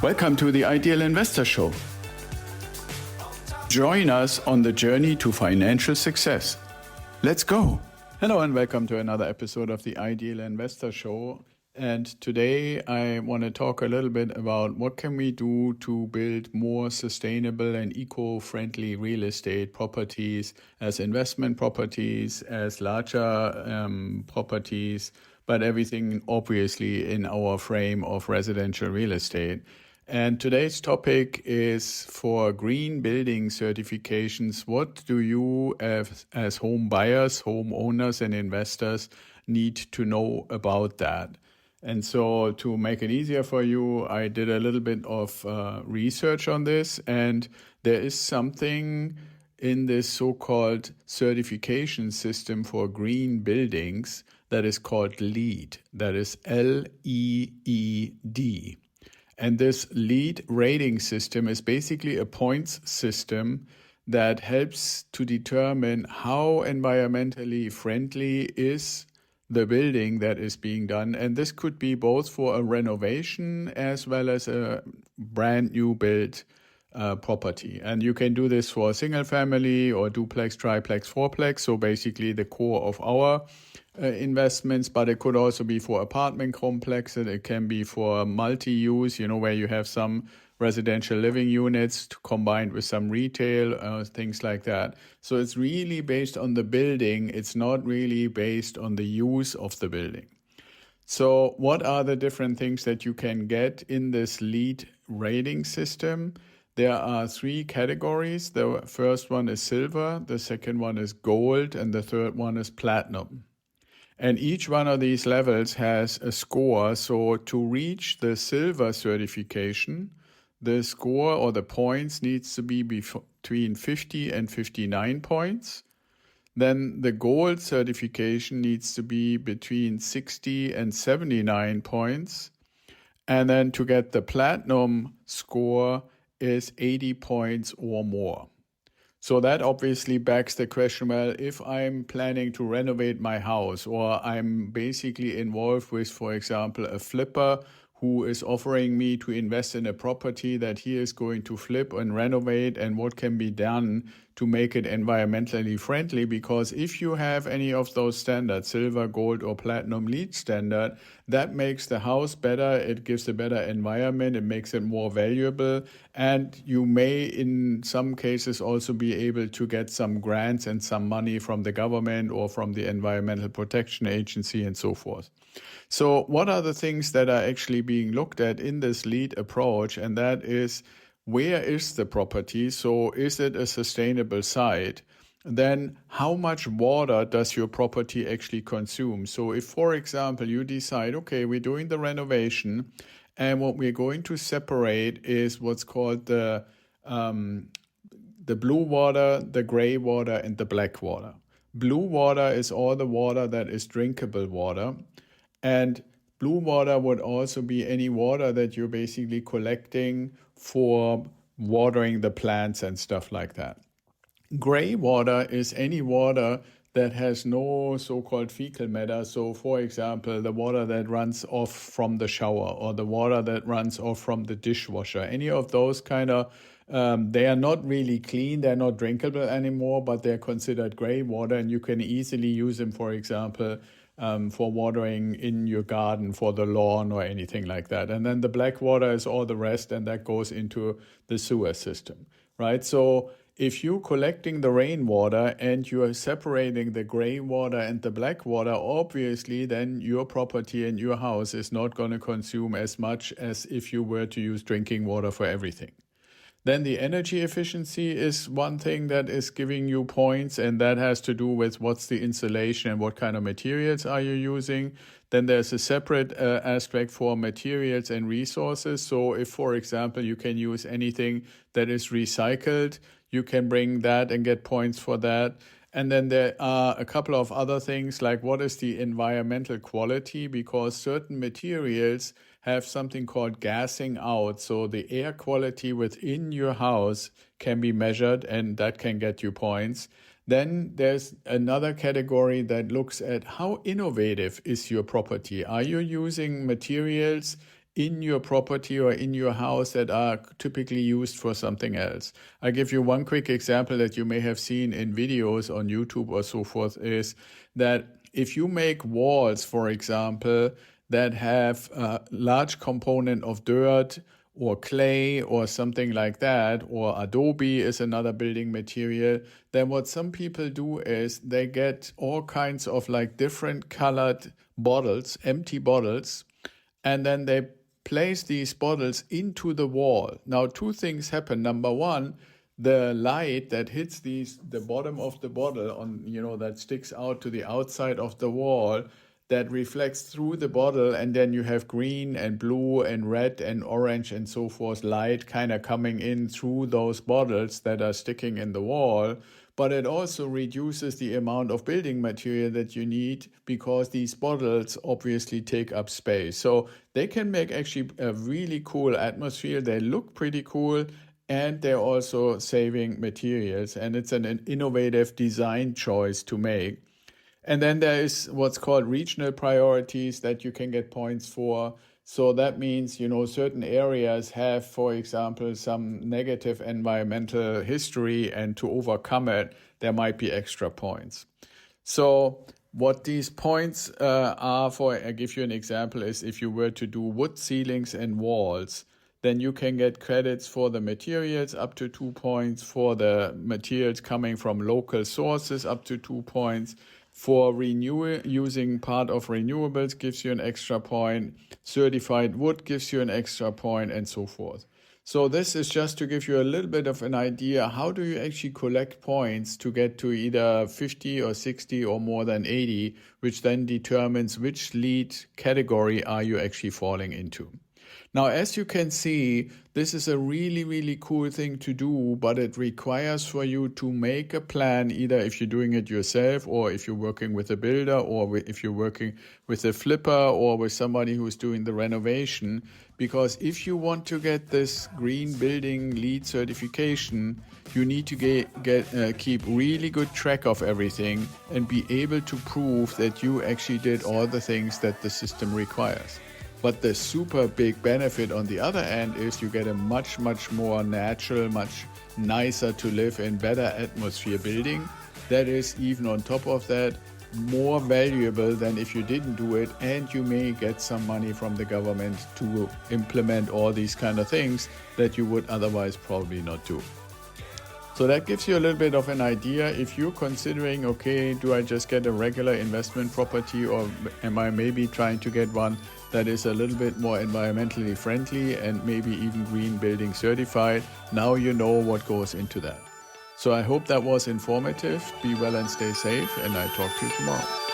Welcome to the Ideal Investor Show. Join us on the journey to financial success. Let's go. Hello and welcome to another episode of the Ideal Investor Show. And today I want to talk a little bit about what can we do to build more sustainable and eco-friendly real estate properties as investment properties, as larger properties, but everything obviously in our frame of residential real estate. And today's topic is for green building certifications. What do you as home buyers, homeowners and investors need to know about that? And so to make it easier for you, I did a little bit of research on this, and there is something in this so-called certification system for green buildings that is called LEED. That is LEED. And this LEED rating system is basically a points system that helps to determine how environmentally friendly is the building that is being done. And this could be both for a renovation as well as a brand new build property. And you can do this for a single family or duplex, triplex, fourplex. So basically the core of our investments, but it could also be for apartment complexes. It can be for multi-use, where you have some residential living units combined with some retail, things like that. So it's really based on the building. It's not really based on the use of the building. So what are the different things that you can get in this LEED rating system? There are three categories. The first one is silver, the second one is gold, and the third one is platinum. And each one of these levels has a score. So to reach the silver certification, the score or the points needs to be between 50 and 59 points. Then the gold certification needs to be between 60 and 79 points. And then to get the platinum score is 80 points or more. So that obviously begs the question, well, if I'm planning to renovate my house, or I'm basically involved with, for example, a flipper who is offering me to invest in a property that he is going to flip and renovate, and what can be done to make it environmentally friendly. Because if you have any of those standards, silver, gold or platinum LEED standard, that makes the house better. It gives a better environment. It makes it more valuable. And you may, in some cases, also be able to get some grants and some money from the government or from the Environmental Protection Agency and so forth. So what are the things that are actually being looked at in this LEED approach? And that is, where is the property? So is it a sustainable site? Then how much water does your property actually consume? So if, for example, you decide, okay, we're doing the renovation, and what we're going to separate is what's called the blue water, the gray water, and the black water. Blue water is all the water that is drinkable water. And blue water would also be any water that you're basically collecting for watering the plants and stuff like that. Gray water is any water that has no so-called fecal matter. So, for example, the water that runs off from the shower or the water that runs off from the dishwasher. Any of those kind of, they are not really clean. They're not drinkable anymore, but they're considered gray water, and you can easily use them, for example, for watering in your garden, for the lawn or anything like that. And then the black water is all the rest, and that goes into the sewer system, right? So if you're collecting the rainwater and you are separating the gray water and the black water, obviously then your property and your house is not going to consume as much as if you were to use drinking water for everything. Then the energy efficiency is one thing that is giving you points, and that has to do with what's the insulation and what kind of materials are you using. Then there's a separate aspect for materials and resources. So if, for example, you can use anything that is recycled, you can bring that and get points for that. And then there are a couple of other things, like what is the environmental quality, because certain materials have something called gassing out. So the air quality within your house can be measured, and that can get you points. Then there's another category that looks at how innovative is your property. Are you using materials in your property or in your house that are typically used for something else. I'll give you one quick example that you may have seen in videos on YouTube or so forth, is that if you make walls, for example, that have a large component of dirt or clay or something like that, or adobe is another building material, then what some people do is they get all kinds of like different colored bottles, empty bottles, and then they place these bottles into the wall. Now, two things happen. Number one, the light that hits the bottom of the bottle on, that sticks out to the outside of the wall, that reflects through the bottle, and then you have green and blue and red and orange and so forth light kind of coming in through those bottles that are sticking in the wall. But it also reduces the amount of building material that you need, because these bottles obviously take up space. So they can make actually a really cool atmosphere. They look pretty cool, and they're also saving materials. And it's an innovative design choice to make. And then there is what's called regional priorities that you can get points for. So that means, certain areas have, for example, some negative environmental history, and to overcome it, there might be extra points. So what these points are for, I'll give you an example, is if you were to do wood ceilings and walls, then you can get credits for the materials up to 2 points, for the materials coming from local sources up to 2 points. For using part of renewables gives you an extra point. Certified wood gives you an extra point, and so forth. So this is just to give you a little bit of an idea, how do you actually collect points to get to either 50 or 60 or more than 80, which then determines which LEED category are you actually falling into. Now, as you can see, this is a really, really cool thing to do, but it requires for you to make a plan, either if you're doing it yourself, or if you're working with a builder, or if you're working with a flipper, or with somebody who's doing the renovation. Because if you want to get this green building LEED certification, you need to keep really good track of everything and be able to prove that you actually did all the things that the system requires. But the super big benefit on the other end is you get a much, much more natural, much nicer to live in, better atmosphere building. That is, even on top of that, more valuable than if you didn't do it, and you may get some money from the government to implement all these kind of things that you would otherwise probably not do. So that gives you a little bit of an idea. If you're considering, okay, do I just get a regular investment property, or am I maybe trying to get one that is a little bit more environmentally friendly and maybe even green building certified? Now you know what goes into that. So I hope that was informative. Be well and stay safe, and I talk to you tomorrow.